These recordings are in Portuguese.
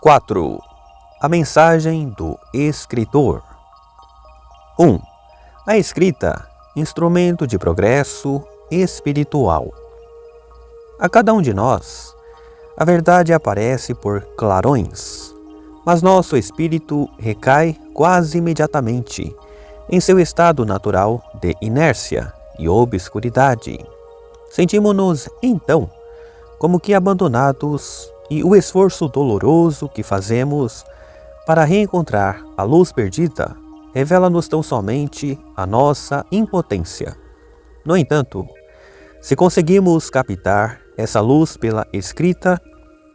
4. A mensagem do escritor. 1. A escrita, instrumento de progresso espiritual. A cada um de nós, a verdade aparece por clarões, mas nosso espírito recai quase imediatamente em seu estado natural de inércia e obscuridade. Sentimos-nos, então, como que abandonados, e o esforço doloroso que fazemos para reencontrar a luz perdida revela-nos tão somente a nossa impotência. No entanto, se conseguimos captar essa luz pela escrita,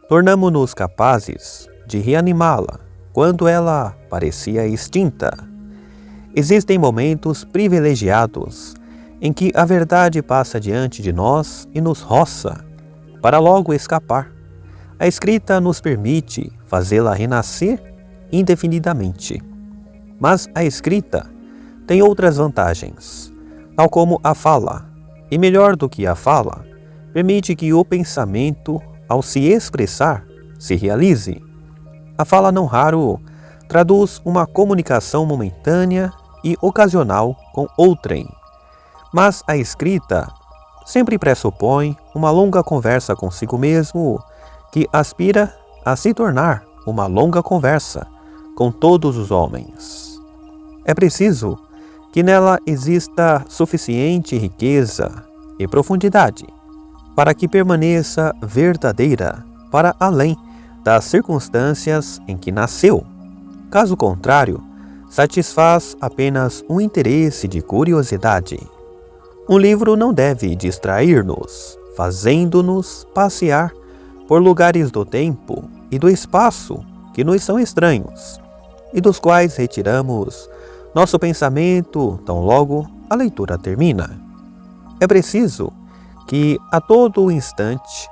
tornamo-nos capazes de reanimá-la quando ela parecia extinta. Existem momentos privilegiados em que a verdade passa diante de nós e nos roça, para logo escapar. A escrita nos permite fazê-la renascer indefinidamente. Mas a escrita tem outras vantagens, tal como a fala, e melhor do que a fala, permite que o pensamento, ao se expressar, se realize. A fala não raro traduz uma comunicação momentânea e ocasional com outrem, mas a escrita sempre pressupõe uma longa conversa consigo mesmo, que aspira a se tornar uma longa conversa com todos os homens. É preciso que nela exista suficiente riqueza e profundidade para que permaneça verdadeira para além das circunstâncias em que nasceu. Caso contrário, satisfaz apenas um interesse de curiosidade. Um livro não deve distrair-nos, fazendo-nos passear por lugares do tempo e do espaço que nos são estranhos, e dos quais retiramos nosso pensamento tão logo a leitura termina. É preciso que, a todo instante,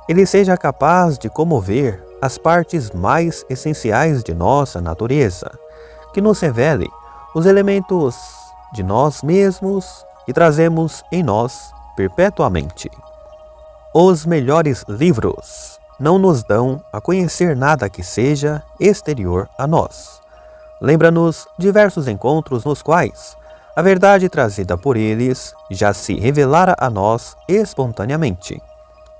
ele seja capaz de comover as partes mais essenciais de nossa natureza, que nos revele os elementos de nós mesmos e trazemos em nós perpetuamente. Os melhores livros não nos dão a conhecer nada que seja exterior a nós. Lembra-nos diversos encontros nos quais a verdade trazida por eles já se revelara a nós espontaneamente.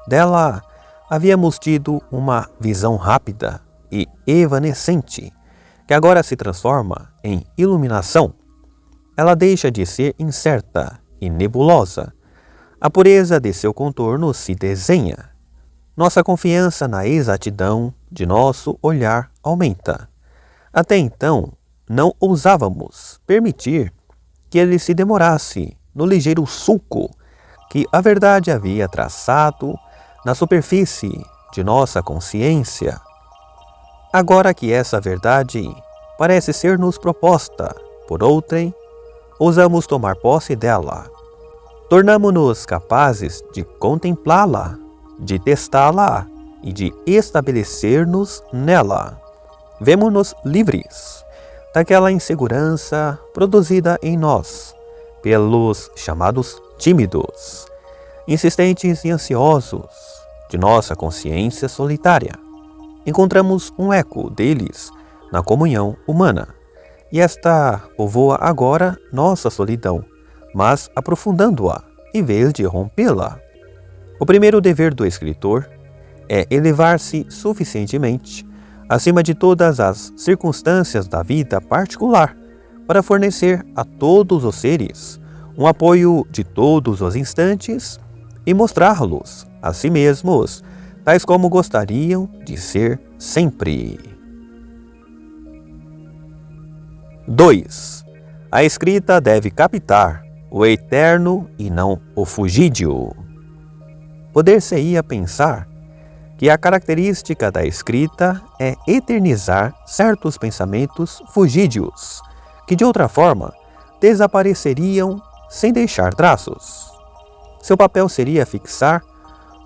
Dela havíamos tido uma visão rápida e evanescente, que agora se transforma em iluminação. Ela deixa de ser incerta e nebulosa. A pureza de seu contorno se desenha. Nossa confiança na exatidão de nosso olhar aumenta. Até então, não ousávamos permitir que ele se demorasse no ligeiro sulco que a verdade havia traçado na superfície de nossa consciência. Agora que essa verdade parece ser-nos proposta por outrem, ousamos tomar posse dela. Tornamo-nos capazes de contemplá-la, de testá-la e de estabelecer-nos nela. Vemo-nos livres daquela insegurança produzida em nós pelos chamados tímidos, insistentes e ansiosos de nossa consciência solitária. Encontramos um eco deles na comunhão humana, e esta povoa agora nossa solidão, mas aprofundando-a em vez de rompê-la. O primeiro dever do escritor é elevar-se suficientemente acima de todas as circunstâncias da vida particular para fornecer a todos os seres um apoio de todos os instantes e mostrá-los a si mesmos tais como gostariam de ser sempre. 2. A escrita deve captar o eterno e não o fugídio. Poder-se-ia pensar que a característica da escrita é eternizar certos pensamentos fugídios, que de outra forma desapareceriam sem deixar traços. Seu papel seria fixar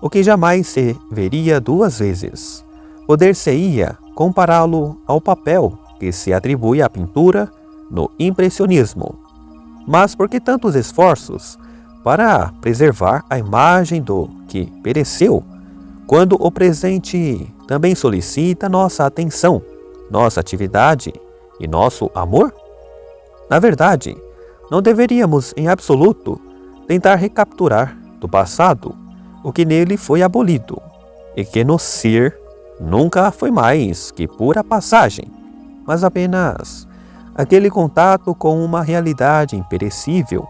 o que jamais se veria duas vezes. Poder-se-ia compará-lo ao papel que se atribui à pintura no impressionismo. Mas por que tantos esforços para preservar a imagem do que pereceu, quando o presente também solicita nossa atenção, nossa atividade e nosso amor? Na verdade, não deveríamos, em absoluto, tentar recapturar do passado o que nele foi abolido, e que no ser nunca foi mais que pura passagem, mas apenas aquele contato com uma realidade imperecível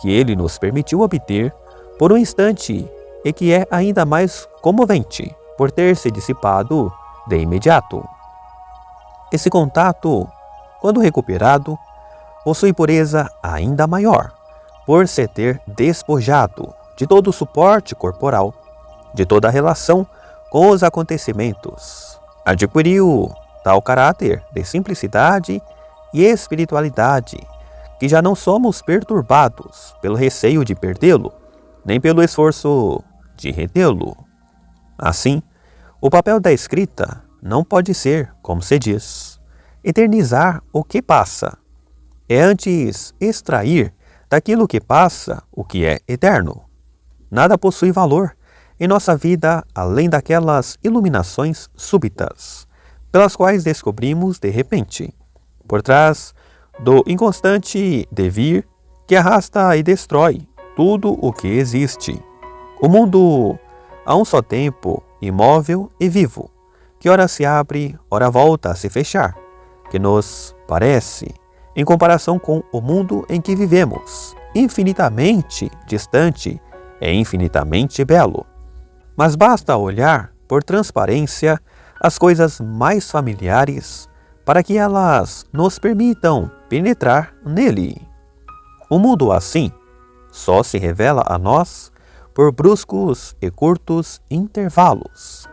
que ele nos permitiu obter por um instante e que é ainda mais comovente por ter se dissipado de imediato. Esse contato, quando recuperado, possui pureza ainda maior, por se ter despojado de todo o suporte corporal, de toda a relação com os acontecimentos. Adquiriu tal caráter de simplicidade e espiritualidade que já não somos perturbados pelo receio de perdê-lo, nem pelo esforço de retê-lo. Assim, o papel da escrita não pode ser, como se diz, eternizar o que passa. É antes extrair daquilo que passa o que é eterno. Nada possui valor em nossa vida além daquelas iluminações súbitas, pelas quais descobrimos de repente, por trás do inconstante devir que arrasta e destrói tudo o que existe. O mundo, a um só tempo, imóvel e vivo, que ora se abre, ora volta a se fechar, que nos parece, em comparação com o mundo em que vivemos, infinitamente distante e infinitamente belo. Mas basta olhar por transparência as coisas mais familiares para que elas nos permitam penetrar nele. O mundo assim só se revela a nós por bruscos e curtos intervalos.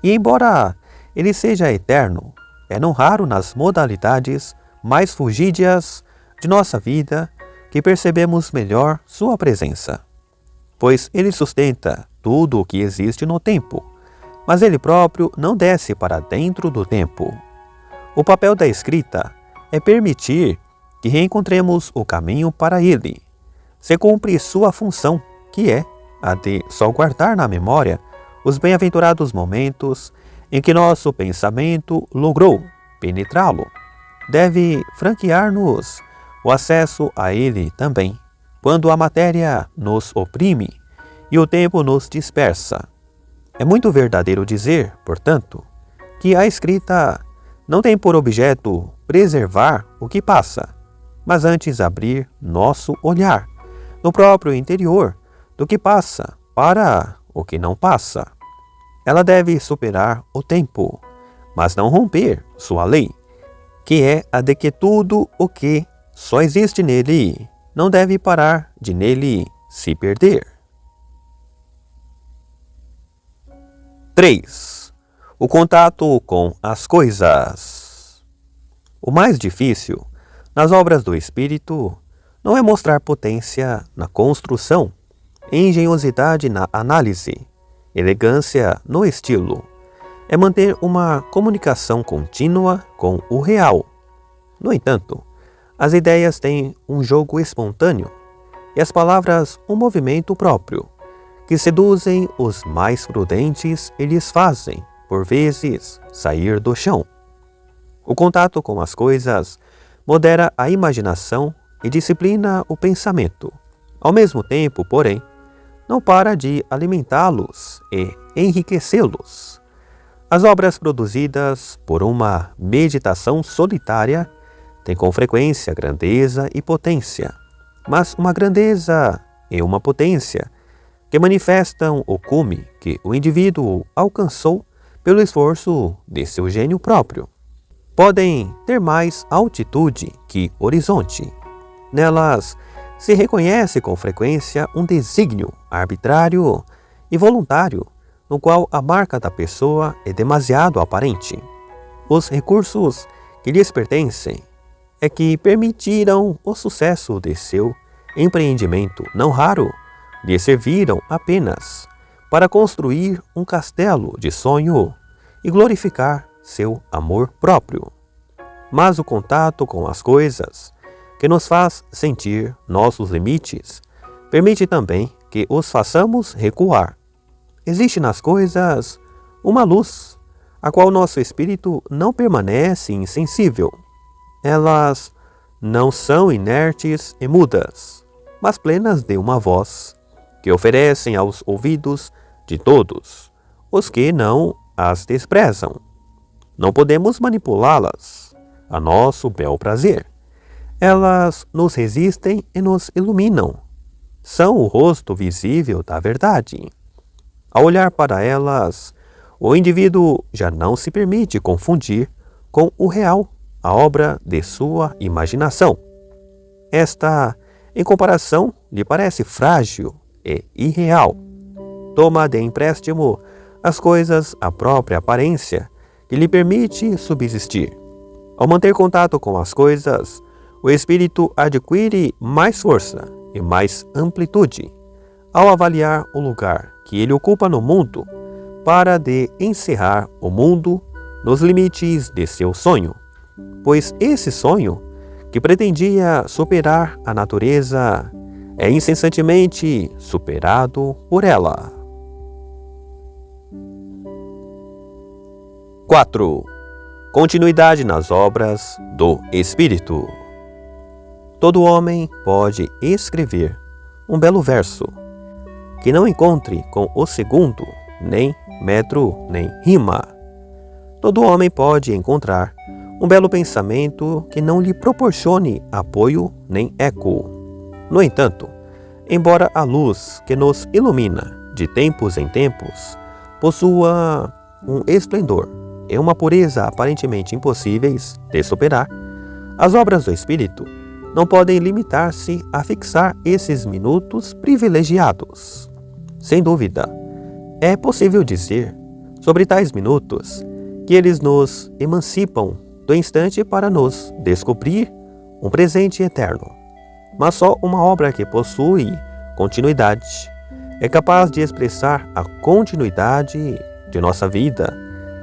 E embora ele seja eterno, é não raro nas modalidades mais fugídias de nossa vida que percebemos melhor sua presença, pois ele sustenta tudo o que existe no tempo, mas ele próprio não desce para dentro do tempo. O papel da escrita é permitir que reencontremos o caminho para ele. Se cumpre sua função, que é a de salvaguardar na memória os bem-aventurados momentos em que nosso pensamento logrou penetrá-lo. Deve franquear-nos o acesso a ele também, quando a matéria nos oprime e o tempo nos dispersa. É muito verdadeiro dizer, portanto, que a escrita não tem por objeto preservar o que passa, mas antes abrir nosso olhar no próprio interior do que passa para o que não passa. Ela deve superar o tempo, mas não romper sua lei, que é a de que tudo o que só existe nele não deve parar de nele se perder. 3. O contato com as coisas. O mais difícil nas obras do espírito não é mostrar potência na construção, engenhosidade na análise, elegância no estilo. É manter uma comunicação contínua com o real. No entanto, as ideias têm um jogo espontâneo e as palavras um movimento próprio, que seduzem os mais prudentes e lhes fazem, por vezes, sair do chão. O contato com as coisas modera a imaginação e disciplina o pensamento. Ao mesmo tempo, porém, não para de alimentá-los e enriquecê-los. As obras produzidas por uma meditação solitária têm com frequência grandeza e potência, mas uma grandeza e uma potência que manifestam o cume que o indivíduo alcançou pelo esforço de seu gênio próprio. Podem ter mais altitude que horizonte. Nelas se reconhece com frequência um desígnio arbitrário e voluntário, no qual a marca da pessoa é demasiado aparente. Os recursos que lhes pertencem é que permitiram o sucesso de seu empreendimento não raro, lhe serviram apenas para construir um castelo de sonho e glorificar seu amor próprio. Mas o contato com as coisas, que nos faz sentir nossos limites, permite também que os façamos recuar. existe nas coisas uma luz, a qual nosso espírito não permanece insensível. Elas não são inertes e mudas, mas plenas de uma voz, que oferecem aos ouvidos de todos os que não as desprezam. Não podemos manipulá-las a nosso bel prazer. Elas nos resistem e nos iluminam. São o rosto visível da verdade. Ao olhar para elas, o indivíduo já não se permite confundir com o real, a obra de sua imaginação. Esta, em comparação, lhe parece frágil e irreal. Toma de empréstimo as coisas a própria aparência que lhe permite subsistir. Ao manter contato com as coisas, o espírito adquire mais força e mais amplitude. Ao avaliar o lugar que ele ocupa no mundo, para de encerrar o mundo nos limites de seu sonho, pois esse sonho, que pretendia superar a natureza, é incessantemente superado por ela. 4. Continuidade nas obras do Espírito. Todo homem pode escrever um belo verso, que não encontre com o segundo, nem metro, nem rima. Todo homem pode encontrar um belo pensamento que não lhe proporcione apoio nem eco. No entanto, embora a luz que nos ilumina de tempos em tempos possua um esplendor e uma pureza aparentemente impossíveis de superar, as obras do Espírito não podem limitar-se a fixar esses minutos privilegiados. Sem dúvida, é possível dizer sobre tais minutos que eles nos emancipam do instante para nos descobrir um presente eterno. Mas só uma obra que possui continuidade é capaz de expressar a continuidade de nossa vida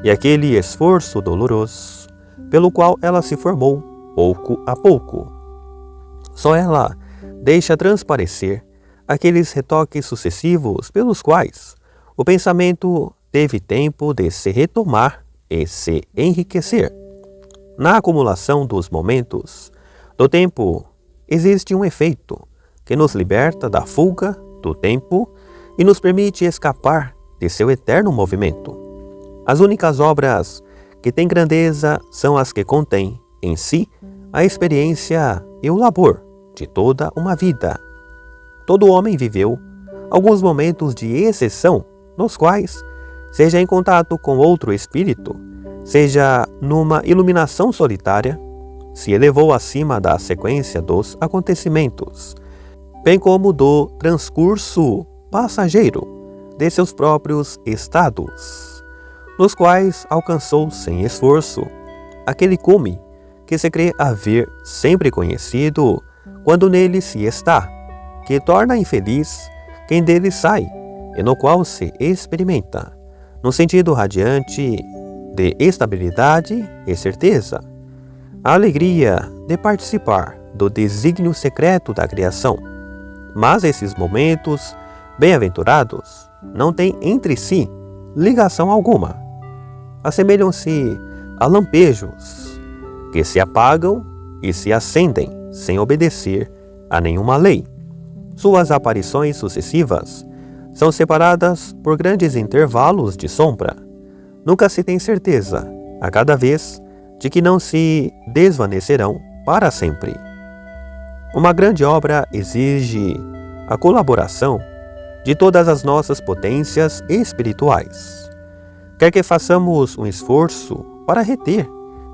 e aquele esforço doloroso pelo qual ela se formou pouco a pouco. Só ela deixa transparecer aqueles retoques sucessivos pelos quais o pensamento teve tempo de se retomar e se enriquecer. Na acumulação dos momentos do tempo existe um efeito que nos liberta da fuga do tempo e nos permite escapar de seu eterno movimento. As únicas obras que têm grandeza são as que contêm em si a experiência e o labor de toda uma vida. Todo homem viveu alguns momentos de exceção nos quais, seja em contato com outro espírito, seja numa iluminação solitária, se elevou acima da sequência dos acontecimentos, bem como do transcurso passageiro de seus próprios estados, nos quais alcançou sem esforço aquele cume que se crê haver sempre conhecido quando nele se está, que torna infeliz quem dele sai e no qual se experimenta, no sentido radiante de estabilidade e certeza, a alegria de participar do desígnio secreto da criação. Mas esses momentos bem-aventurados não têm entre si ligação alguma. Assemelham-se a lampejos que se apagam e se acendem sem obedecer a nenhuma lei. Suas aparições sucessivas são separadas por grandes intervalos de sombra. Nunca se tem certeza, a cada vez, de que não se desvanecerão para sempre. Uma grande obra exige a colaboração de todas as nossas potências espirituais. Quer que façamos um esforço para reter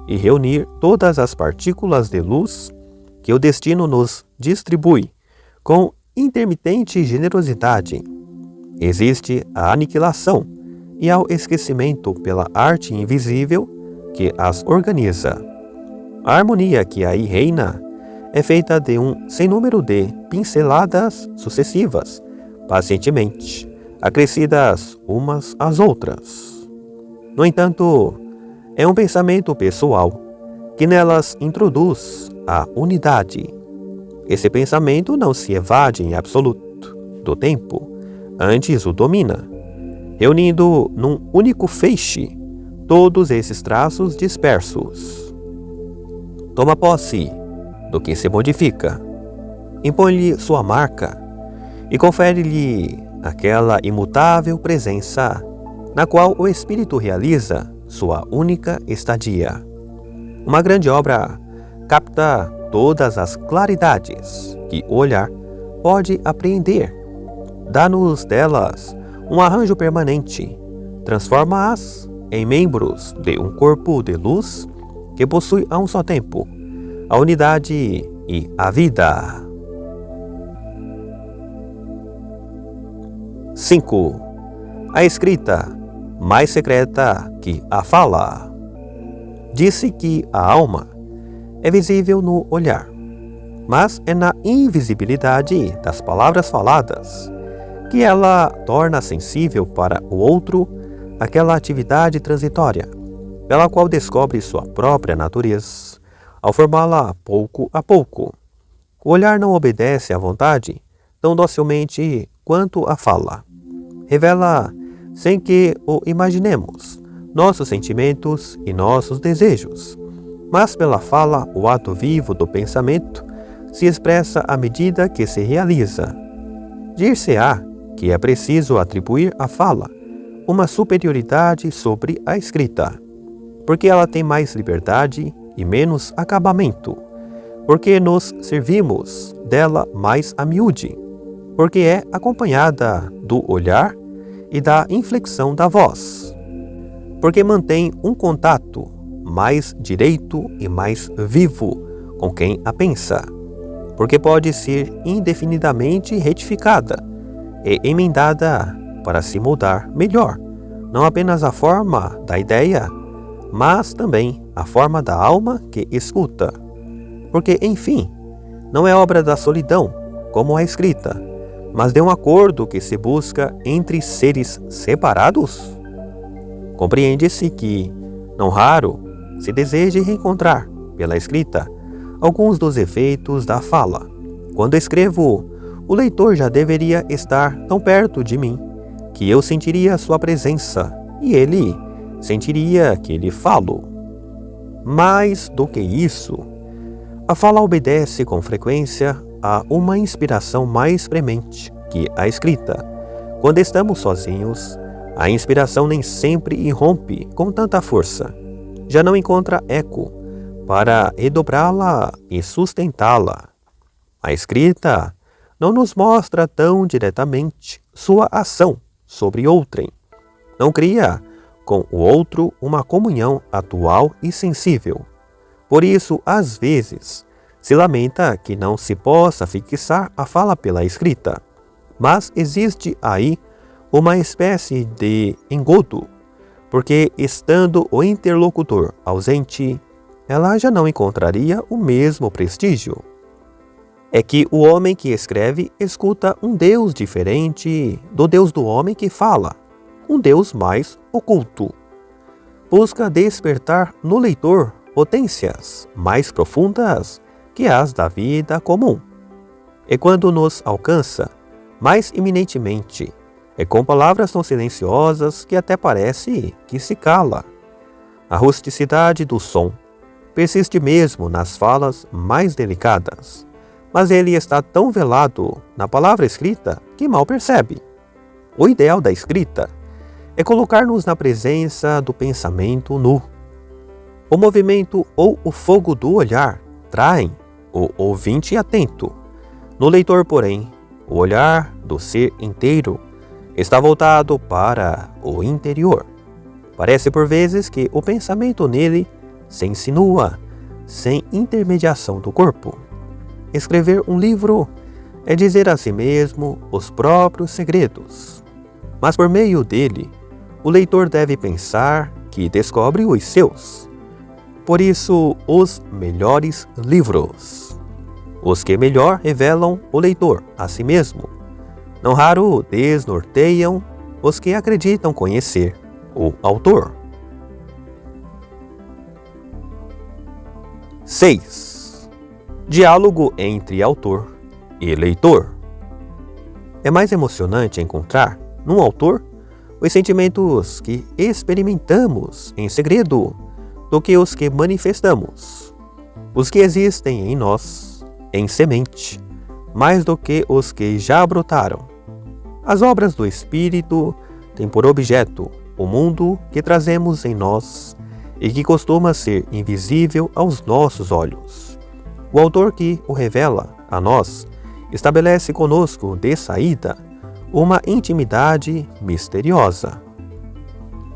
e reunir todas as partículas de luz que o destino nos distribui com intermitente generosidade, existe a aniquilação e ao esquecimento pela arte invisível que as organiza. A harmonia que aí reina é feita de um sem número de pinceladas sucessivas, pacientemente, acrescidas umas às outras. No entanto, é um pensamento pessoal que nelas introduz a unidade. Esse pensamento não se evade em absoluto do tempo, antes o domina. reunindo num único feixe todos esses traços dispersos. Toma posse do que se modifica, impõe-lhe sua marca e confere-lhe aquela imutável presença na qual o espírito realiza sua única estadia. Uma grande obra capta todas as claridades que o olhar pode apreender, dá-nos delas um arranjo permanente, transforma-as em membros de um corpo de luz que possui a um só tempo a unidade e a vida. 5. A escrita, mais secreta que a fala. Disse que a alma é visível no olhar, mas é na invisibilidade das palavras faladas que ela torna sensível para o outro aquela atividade transitória, pela qual descobre sua própria natureza, ao formá-la pouco a pouco. O olhar não obedece à vontade tão docilmente quanto a fala. Revela, sem que o imaginemos, nossos sentimentos e nossos desejos. Mas pela fala, o ato vivo do pensamento se expressa à medida que se realiza. Dir-se-á que é preciso atribuir à fala uma superioridade sobre a escrita, porque ela tem mais liberdade e menos acabamento, porque nos servimos dela mais a miúde, porque é acompanhada do olhar e da inflexão da voz, porque mantém um contato mais direito e mais vivo com quem a pensa, porque pode ser indefinidamente retificada e emendada para se moldar melhor, não apenas a forma da ideia, mas também a forma da alma que escuta. Porque, enfim, não é obra da solidão, como a escrita, mas de um acordo que se busca entre seres separados? Compreende-se que, não raro, se deseje reencontrar, pela escrita, alguns dos efeitos da fala. Quando escrevo, o leitor já deveria estar tão perto de mim que eu sentiria sua presença e ele sentiria que lhe falo. Mais do que isso, a fala obedece com frequência a uma inspiração mais premente que a escrita. Quando estamos sozinhos, a inspiração nem sempre irrompe com tanta força. Já não encontra eco para redobrá-la e sustentá-la. A escrita não nos mostra tão diretamente sua ação sobre outrem. Não cria com o outro uma comunhão atual e sensível. Por isso, às vezes, se lamenta que não se possa fixar a fala pela escrita. Mas existe aí uma espécie de engodo, porque estando o interlocutor ausente, ela já não encontraria o mesmo prestígio. É que o homem que escreve escuta um Deus diferente do Deus do homem que fala, um Deus mais oculto. Busca despertar no leitor potências mais profundas que as da vida comum. E quando nos alcança, mais eminentemente, é com palavras tão silenciosas que até parece que se cala. A rusticidade do som persiste mesmo nas falas mais delicadas, mas ele está tão velado na palavra escrita que mal percebe. O ideal da escrita é colocar-nos na presença do pensamento nu. O movimento ou o fogo do olhar traem o ouvinte atento. No leitor, porém, o olhar do ser inteiro está voltado para o interior. Parece por vezes que o pensamento nele se insinua sem intermediação do corpo. Escrever um livro é dizer a si mesmo os próprios segredos, mas por meio dele, o leitor deve pensar que descobre os seus. Por isso, os melhores livros, os que melhor revelam o leitor a si mesmo, não raro desnorteiam os que acreditam conhecer o autor. 6. Diálogo entre autor e leitor. É mais emocionante encontrar, num autor, os sentimentos que experimentamos em segredo do que os que manifestamos, os que existem em nós, em semente, mais do que os que já brotaram. As obras do Espírito têm por objeto o mundo que trazemos em nós e que costuma ser invisível aos nossos olhos. O autor que o revela a nós estabelece conosco de saída uma intimidade misteriosa.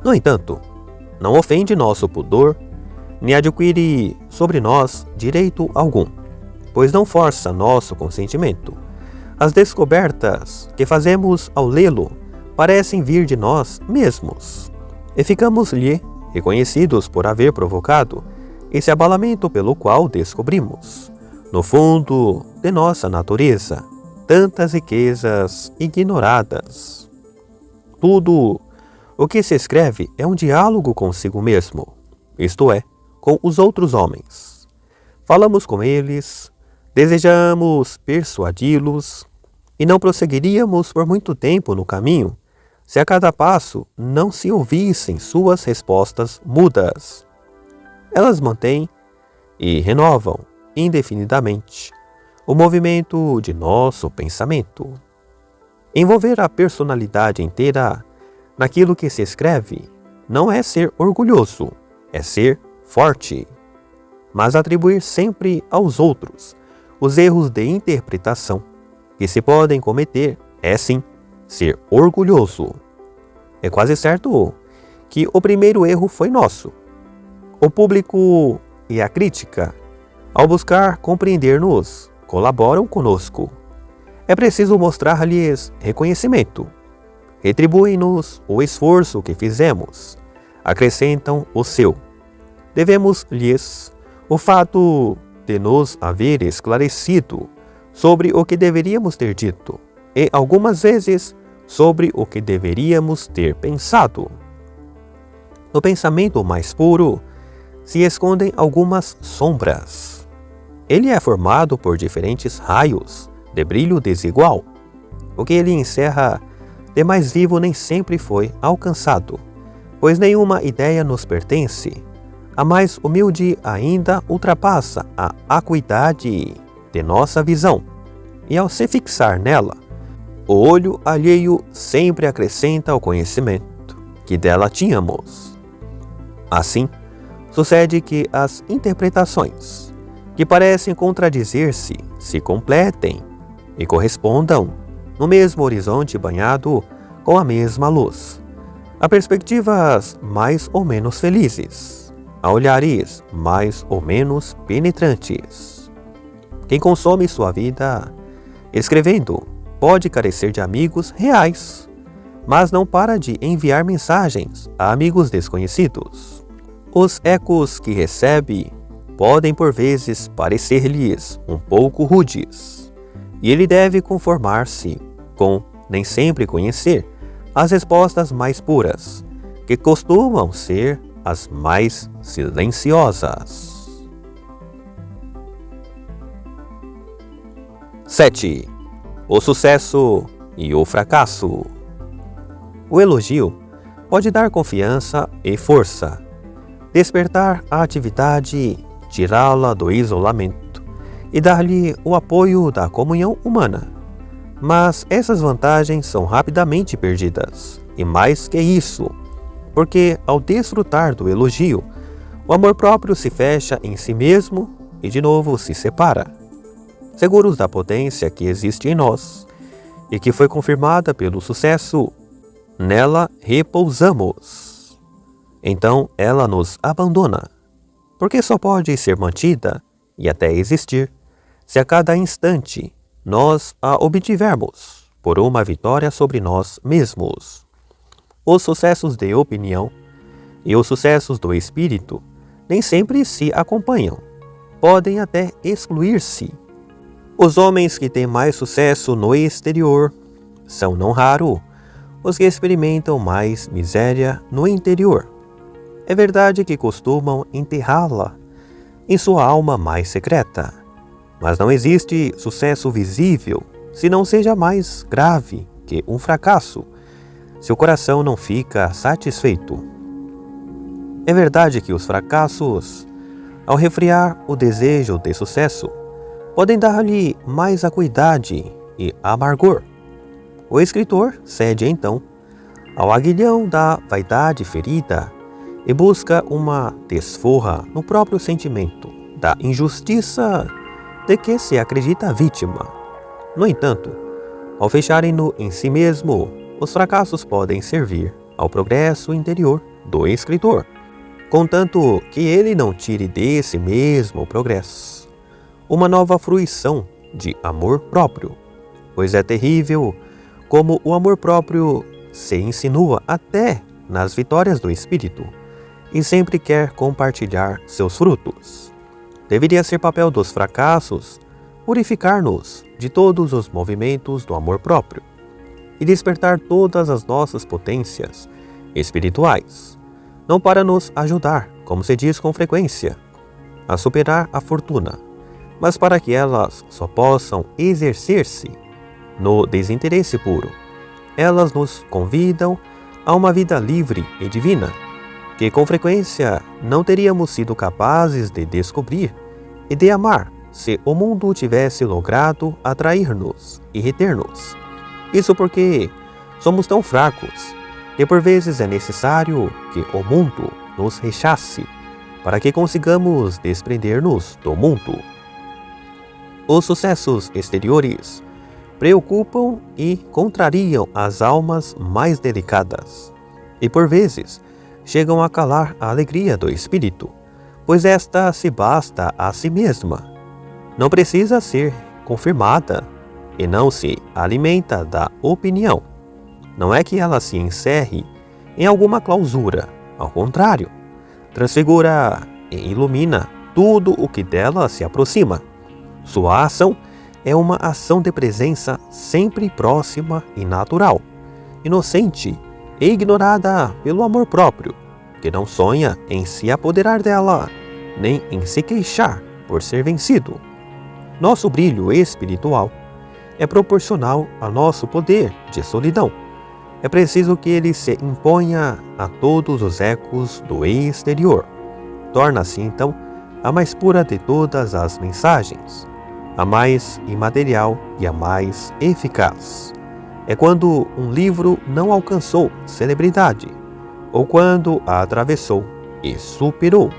No entanto, não ofende nosso pudor, nem adquire sobre nós direito algum, pois não força nosso consentimento. As descobertas que fazemos ao lê-lo parecem vir de nós mesmos, e ficamos-lhe reconhecidos por haver provocado esse abalamento pelo qual descobrimos, no fundo de nossa natureza, tantas riquezas ignoradas. Tudo o que se escreve é um diálogo consigo mesmo, isto é, com os outros homens. Falamos com eles, desejamos persuadi-los, e não prosseguiríamos por muito tempo no caminho se a cada passo não se ouvissem suas respostas mudas. Elas mantêm e renovam indefinidamente o movimento de nosso pensamento. Envolver a personalidade inteira naquilo que se escreve não é ser orgulhoso, é ser forte. Mas atribuir sempre aos outros os erros de interpretação que se podem cometer é sim ser orgulhoso. É quase certo que o primeiro erro foi nosso. O público e a crítica, ao buscar compreender-nos, colaboram conosco. É preciso mostrar-lhes reconhecimento. Retribuem-nos o esforço que fizemos. Acrescentam o seu. Devemos-lhes o fato de nos haver esclarecido sobre o que deveríamos ter dito e, algumas vezes, sobre o que deveríamos ter pensado. No pensamento mais puro se escondem algumas sombras. Ele é formado por diferentes raios de brilho desigual. O que ele encerra de mais vivo nem sempre foi alcançado, pois nenhuma ideia nos pertence. A mais humilde ainda ultrapassa a acuidade de nossa visão, e ao se fixar nela, o olho alheio sempre acrescenta ao conhecimento que dela tínhamos. Assim, sucede que as interpretações, que parecem contradizer-se, se completem e correspondam no mesmo horizonte banhado com a mesma luz. Há perspectivas mais ou menos felizes, há olhares mais ou menos penetrantes. Quem consome sua vida escrevendo pode carecer de amigos reais, mas não para de enviar mensagens a amigos desconhecidos. Os ecos que recebe podem por vezes parecer-lhes um pouco rudes, e ele deve conformar-se com nem sempre conhecer as respostas mais puras, que costumam ser as mais silenciosas. 7. O sucesso e o fracasso. O elogio pode dar confiança e força, despertar a atividade, tirá-la do isolamento e dar-lhe o apoio da comunhão humana. Mas essas vantagens são rapidamente perdidas, e mais que isso, porque ao desfrutar do elogio, o amor próprio se fecha em si mesmo e de novo se separa. Seguros da potência que existe em nós e que foi confirmada pelo sucesso, nela repousamos. Então ela nos abandona, porque só pode ser mantida e até existir se a cada instante nós a obtivermos por uma vitória sobre nós mesmos. Os sucessos de opinião e os sucessos do espírito nem sempre se acompanham, podem até excluir-se. Os homens que têm mais sucesso no exterior são, não raro, os que experimentam mais miséria no interior. É verdade que costumam enterrá-la em sua alma mais secreta, mas não existe sucesso visível se não seja mais grave que um fracasso, seu coração não fica satisfeito. É verdade que os fracassos, ao refriar o desejo de sucesso, podem dar-lhe mais acuidade e amargor. O escritor cede então ao aguilhão da vaidade ferida e busca uma desforra no próprio sentimento da injustiça de que se acredita vítima. No entanto, ao fecharem-no em si mesmo, os fracassos podem servir ao progresso interior do escritor, contanto que ele não tire desse mesmo progresso uma nova fruição de amor próprio, pois é terrível como o amor próprio se insinua até nas vitórias do espírito e sempre quer compartilhar seus frutos. Deveria ser papel dos fracassos purificar-nos de todos os movimentos do amor próprio e despertar todas as nossas potências espirituais, não para nos ajudar, como se diz com frequência, a superar a fortuna, mas para que elas só possam exercer-se no desinteresse puro. Elas nos convidam a uma vida livre e divina, que com frequência não teríamos sido capazes de descobrir e de amar se o mundo tivesse logrado atrair-nos e reter-nos. Isso porque somos tão fracos que por vezes é necessário que o mundo nos rechace para que consigamos desprender-nos do mundo. Os sucessos exteriores preocupam e contrariam as almas mais delicadas e por vezes chegam a calar a alegria do espírito, pois esta se basta a si mesma. Não precisa ser confirmada e não se alimenta da opinião. Não é que ela se encerre em alguma clausura, ao contrário, transfigura e ilumina tudo o que dela se aproxima. Sua ação é uma ação de presença sempre próxima e natural, inocente e ignorada pelo amor próprio, que não sonha em se apoderar dela, nem em se queixar por ser vencido. Nosso brilho espiritual é proporcional ao nosso poder de solidão. É preciso que ele se imponha a todos os ecos do exterior. Torna-se, então, a mais pura de todas as mensagens, a mais imaterial e a mais eficaz. É quando um livro não alcançou celebridade, ou quando a atravessou e superou,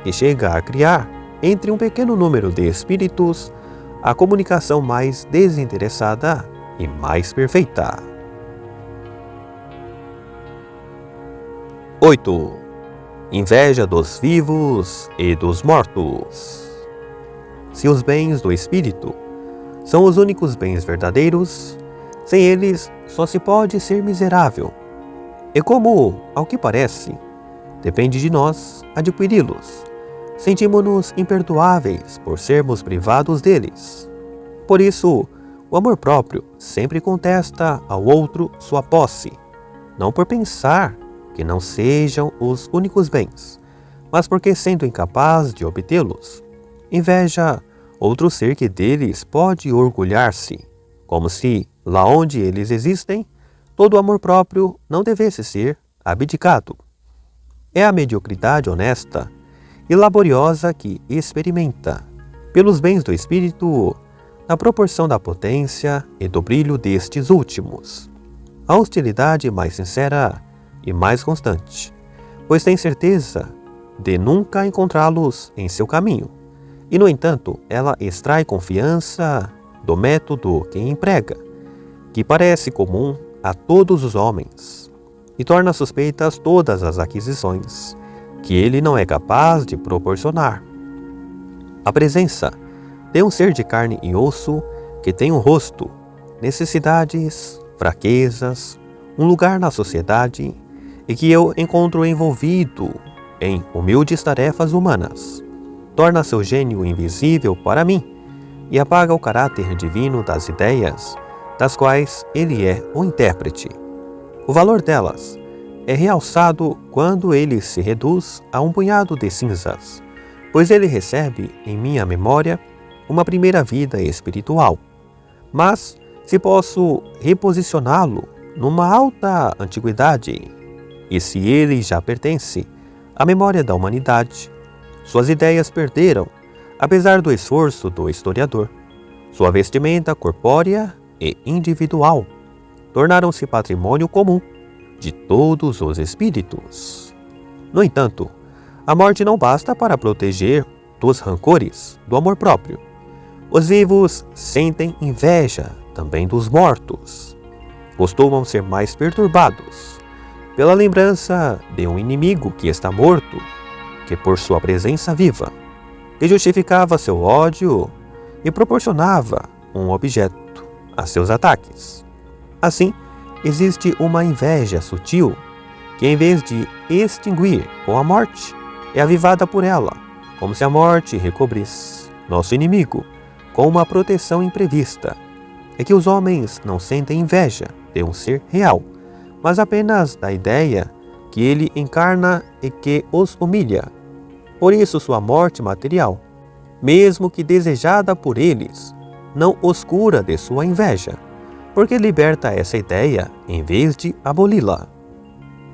que chega a criar, entre um pequeno número de espíritos, a comunicação mais desinteressada e mais perfeita. 8. Inveja dos vivos e dos mortos. Se os bens do espírito são os únicos bens verdadeiros, sem eles só se pode ser miserável. E como, ao que parece, depende de nós adquiri-los, sentimos-nos imperdoáveis por sermos privados deles. Por isso, o amor próprio sempre contesta ao outro sua posse, não por pensar que não sejam os únicos bens, mas porque, sendo incapaz de obtê-los, inveja outro ser que deles pode orgulhar-se, como se, lá onde eles existem, todo o amor próprio não devesse ser abdicado. É a mediocridade honesta e laboriosa que experimenta, pelos bens do espírito, na proporção da potência e do brilho destes últimos, a hostilidade mais sincera e mais constante, pois tem certeza de nunca encontrá-los em seu caminho, e no entanto ela extrai confiança do método que emprega, que parece comum a todos os homens, e torna suspeitas todas as aquisições que ele não é capaz de proporcionar. A presença de um ser de carne e osso que tem um rosto, necessidades, fraquezas, um lugar na sociedade e que eu encontro envolvido em humildes tarefas humanas, torna seu gênio invisível para mim e apaga o caráter divino das ideias das quais ele é o intérprete. O valor delas é realçado quando ele se reduz a um punhado de cinzas, pois ele recebe em minha memória uma primeira vida espiritual. Mas, se posso reposicioná-lo numa alta antiguidade, e se ele já pertence à memória da humanidade, suas ideias perderam, apesar do esforço do historiador, sua vestimenta corpórea e individual, tornaram-se patrimônio comum de todos os espíritos. No entanto, a morte não basta para proteger dos rancores do amor próprio. Os vivos sentem inveja também dos mortos. Costumam ser mais perturbados pela lembrança de um inimigo que está morto que por sua presença viva, que justificava seu ódio e proporcionava um objeto a seus ataques. Assim, existe uma inveja sutil que, em vez de extinguir com a morte, é avivada por ela, como se a morte recobrisse nosso inimigo com uma proteção imprevista. É que os homens não sentem inveja de um ser real, mas apenas da ideia que ele encarna e que os humilha. Por isso, sua morte material, mesmo que desejada por eles, não os cura de sua inveja, porque liberta essa ideia em vez de aboli-la.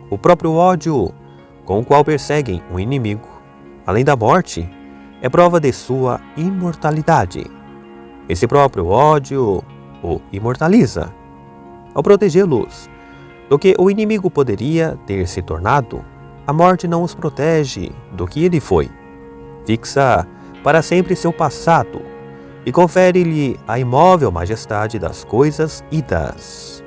O próprio ódio com o qual perseguem o inimigo, além da morte, é prova de sua imortalidade. Esse próprio ódio o imortaliza. Ao protegê-los do que o inimigo poderia ter se tornado, a morte não os protege do que ele foi. Fixa para sempre seu passado e confere-lhe a imóvel majestade das coisas idas.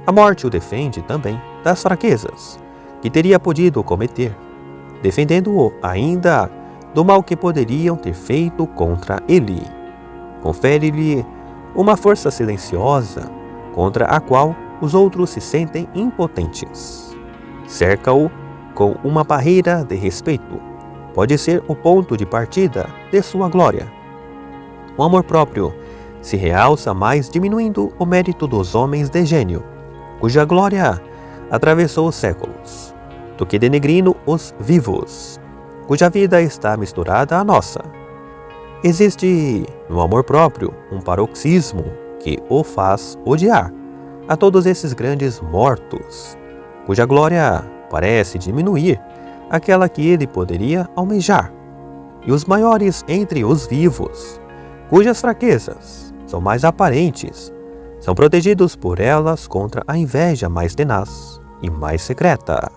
A morte o defende também das fraquezas que teria podido cometer, defendendo-o ainda do mal que poderiam ter feito contra ele. Confere-lhe uma força silenciosa contra a qual os outros se sentem impotentes. Cerca-o com uma barreira de respeito. Pode ser o ponto de partida de sua glória. O amor próprio se realça mais diminuindo o mérito dos homens de gênio, cuja glória atravessou os séculos, do que denegrindo os vivos, cuja vida está misturada à nossa. Existe no amor próprio um paroxismo que o faz odiar a todos esses grandes mortos, cuja glória parece diminuir aquela que ele poderia almejar, e os maiores entre os vivos, cujas fraquezas são mais aparentes, são protegidos por elas contra a inveja mais tenaz e mais secreta.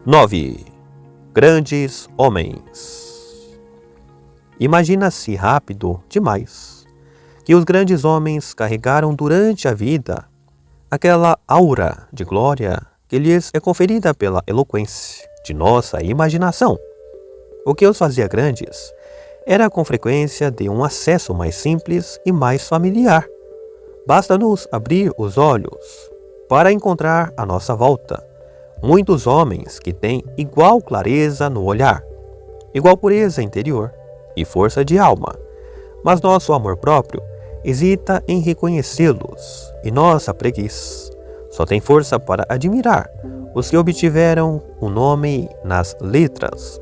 9. Grandes homens. Imagina-se rápido demais que os grandes homens carregaram durante a vida aquela aura de glória que lhes é conferida pela eloquência de nossa imaginação. O que os fazia grandes era com frequência de um acesso mais simples e mais familiar. Basta-nos abrir os olhos para encontrar à nossa volta muitos homens que têm igual clareza no olhar, igual pureza interior e força de alma, mas nosso amor próprio hesita em reconhecê-los e nossa preguiça só tem força para admirar os que obtiveram um nome nas letras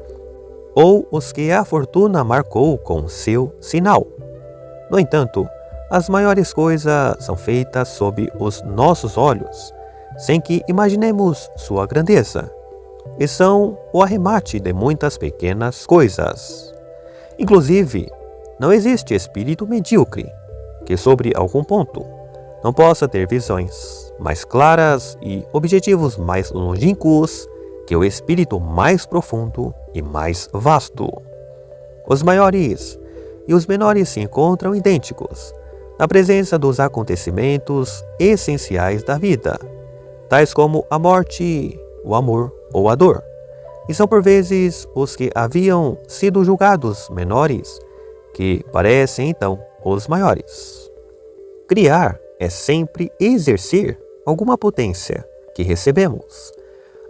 ou os que a fortuna marcou com seu sinal. No entanto, as maiores coisas são feitas sob os nossos olhos, sem que imaginemos sua grandeza, e são o arremate de muitas pequenas coisas. Inclusive, não existe espírito medíocre que, sobre algum ponto, não possa ter visões mais claras e objetivos mais longínquos que o espírito mais profundo e mais vasto. Os maiores e os menores se encontram idênticos na presença dos acontecimentos essenciais da vida, tais como a morte, o amor ou a dor, e são por vezes os que haviam sido julgados menores que parecem então os maiores. Criar é sempre exercer alguma potência que recebemos.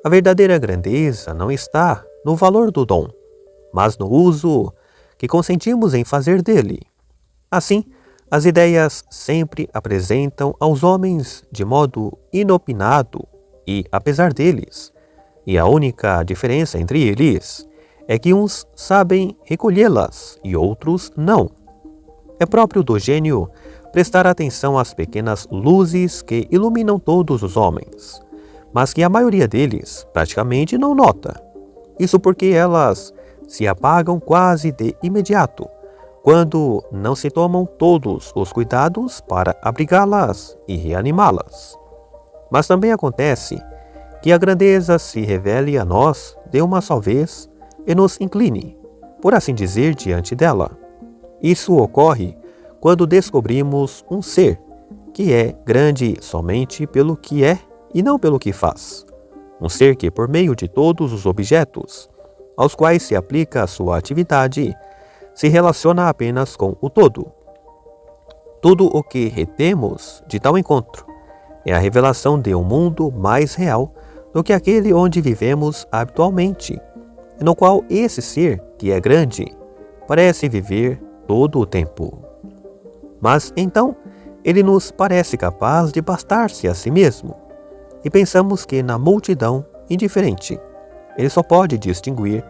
A verdadeira grandeza não está no valor do dom, mas no uso que consentimos em fazer dele. Assim, as ideias sempre apresentam aos homens de modo inopinado e, apesar deles, e a única diferença entre eles é que uns sabem recolhê-las e outros não. É próprio do gênio prestar atenção às pequenas luzes que iluminam todos os homens, mas que a maioria deles praticamente não nota. Isso porque elas se apagam quase de imediato, quando não se tomam todos os cuidados para abrigá-las e reanimá-las. Mas também acontece que a grandeza se revele a nós de uma só vez e nos incline, por assim dizer, diante dela. Isso ocorre quando descobrimos um ser que é grande somente pelo que é e não pelo que faz. Um ser que, por meio de todos os objetos aos quais se aplica a sua atividade, se relaciona apenas com o todo. Tudo o que retemos de tal encontro é a revelação de um mundo mais real do que aquele onde vivemos habitualmente, e no qual esse ser, que é grande, parece viver todo o tempo. Mas então, ele nos parece capaz de bastar-se a si mesmo, e pensamos que na multidão indiferente, ele só pode distinguir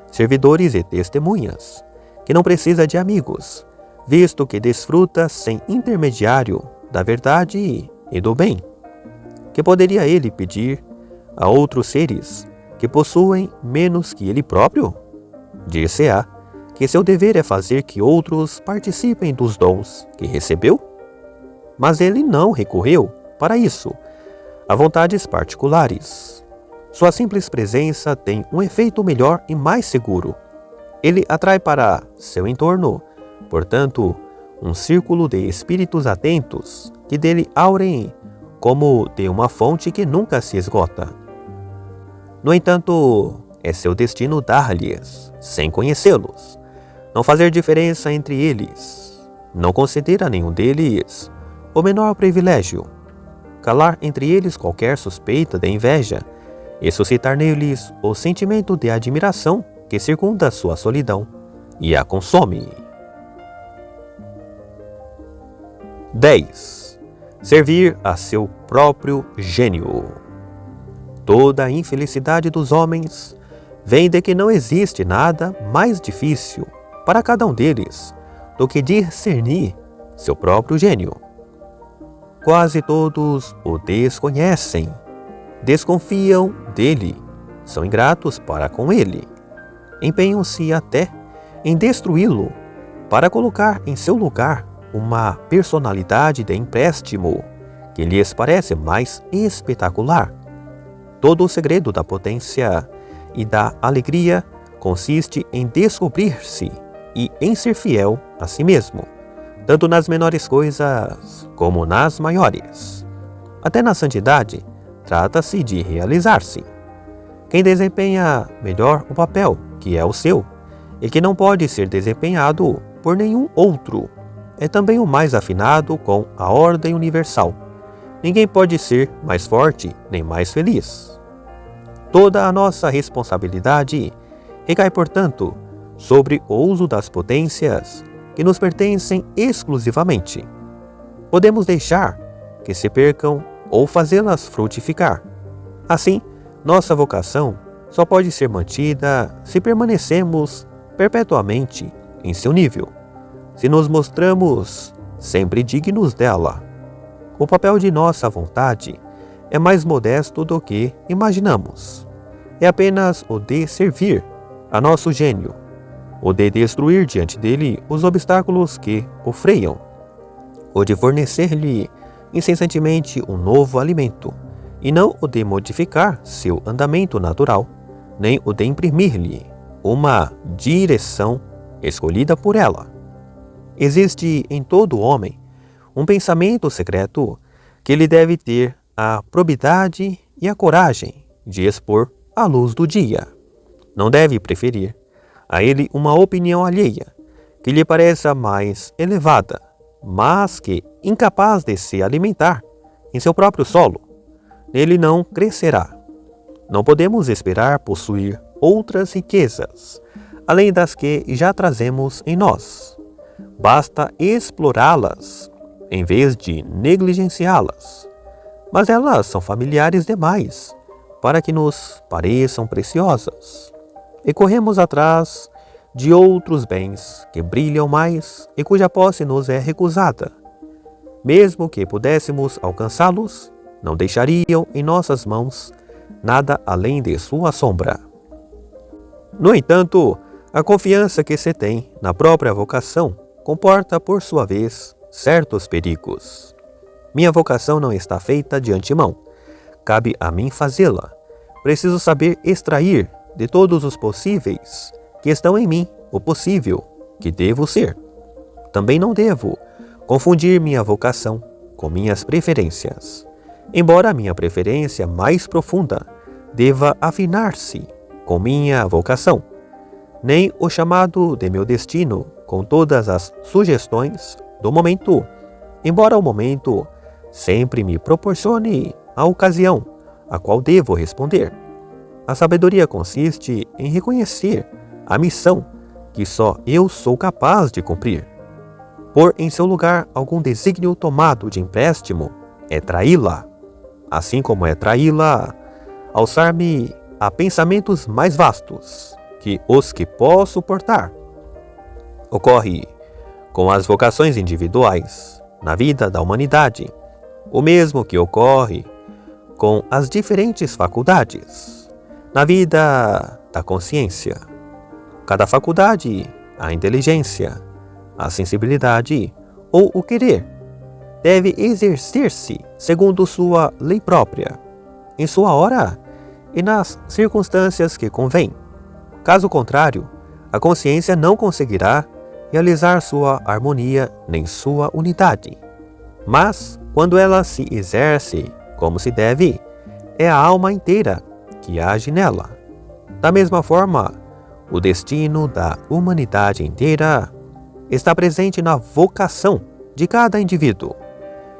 servidores e testemunhas, que não precisa de amigos, visto que desfruta sem intermediário da verdade e do bem. Que poderia ele pedir a outros seres que possuem menos que ele próprio? Dir-se-á que seu dever é fazer que outros participem dos dons que recebeu? Mas ele não recorreu, para isso, a vontades particulares. Sua simples presença tem um efeito melhor e mais seguro. Ele atrai para seu entorno, portanto, um círculo de espíritos atentos que dele aurem como de uma fonte que nunca se esgota. No entanto, é seu destino dar-lhes, sem conhecê-los, não fazer diferença entre eles, não conceder a nenhum deles o menor privilégio, calar entre eles qualquer suspeita de inveja e suscitar neles o sentimento de admiração que circunda sua solidão e a consome. 10. Servir a seu próprio gênio. Toda a infelicidade dos homens vem de que não existe nada mais difícil para cada um deles do que discernir seu próprio gênio. Quase todos o desconhecem, desconfiam dele, são ingratos para com ele, empenham-se até em destruí-lo para colocar em seu lugar uma personalidade de empréstimo que lhes parece mais espetacular. Todo o segredo da potência e da alegria consiste em descobrir-se e em ser fiel a si mesmo, tanto nas menores coisas como nas maiores. Até na santidade, trata-se de realizar-se. Quem desempenha melhor o papel que é o seu e que não pode ser desempenhado por nenhum outro, é também o mais afinado com a ordem universal. Ninguém pode ser mais forte nem mais feliz. Toda a nossa responsabilidade recai, portanto, sobre o uso das potências que nos pertencem exclusivamente. Podemos deixar que se percam ou fazê-las frutificar. Assim, nossa vocação só pode ser mantida se permanecemos perpetuamente em seu nível, se nos mostramos sempre dignos dela. O papel de nossa vontade é mais modesto do que imaginamos. É apenas o de servir a nosso gênio, o de destruir diante dele os obstáculos que o freiam, o de fornecer-lhe incessantemente um novo alimento, e não o de modificar seu andamento natural, nem o de imprimir-lhe uma direção escolhida por ela. Existe em todo homem um pensamento secreto que ele deve ter a probidade e a coragem de expor à luz do dia. Não deve preferir a ele uma opinião alheia que lhe pareça mais elevada, mas que, incapaz de se alimentar em seu próprio solo, nele não crescerá. Não podemos esperar possuir outras riquezas, além das que já trazemos em nós. Basta explorá-las, em vez de negligenciá-las. Mas elas são familiares demais para que nos pareçam preciosas. E corremos atrás de outros bens que brilham mais e cuja posse nos é recusada. mesmo que pudéssemos alcançá-los, não deixariam em nossas mãos nada além de sua sombra. No entanto, a confiança que se tem na própria vocação comporta, por sua vez, certos perigos. Minha vocação não está feita de antemão. Cabe a mim fazê-la. Preciso saber extrair de todos os possíveis que estão em mim o possível que devo ser. Também não devo confundir minha vocação com minhas preferências, embora a minha preferência mais profunda deva afinar-se com minha vocação, nem o chamado de meu destino com todas as sugestões do momento, embora o momento sempre me proporcione a ocasião a qual devo responder. A sabedoria consiste em reconhecer a missão que só eu sou capaz de cumprir. Pôr em seu lugar algum desígnio tomado de empréstimo é traí-la, assim como é traí-la alçar-me a pensamentos mais vastos que os que posso suportar. Ocorre com as vocações individuais na vida da humanidade, o mesmo que ocorre com as diferentes faculdades na vida da consciência. Cada faculdade, a inteligência, a sensibilidade ou o querer, deve exercer-se segundo sua lei própria, em sua hora e nas circunstâncias que convém. Caso contrário, a consciência não conseguirá realizar sua harmonia nem sua unidade. Mas, quando ela se exerce como se deve, é a alma inteira que age nela. Da mesma forma, o destino da humanidade inteira está presente na vocação de cada indivíduo,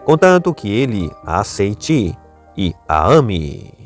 contanto que ele a aceite e a ame.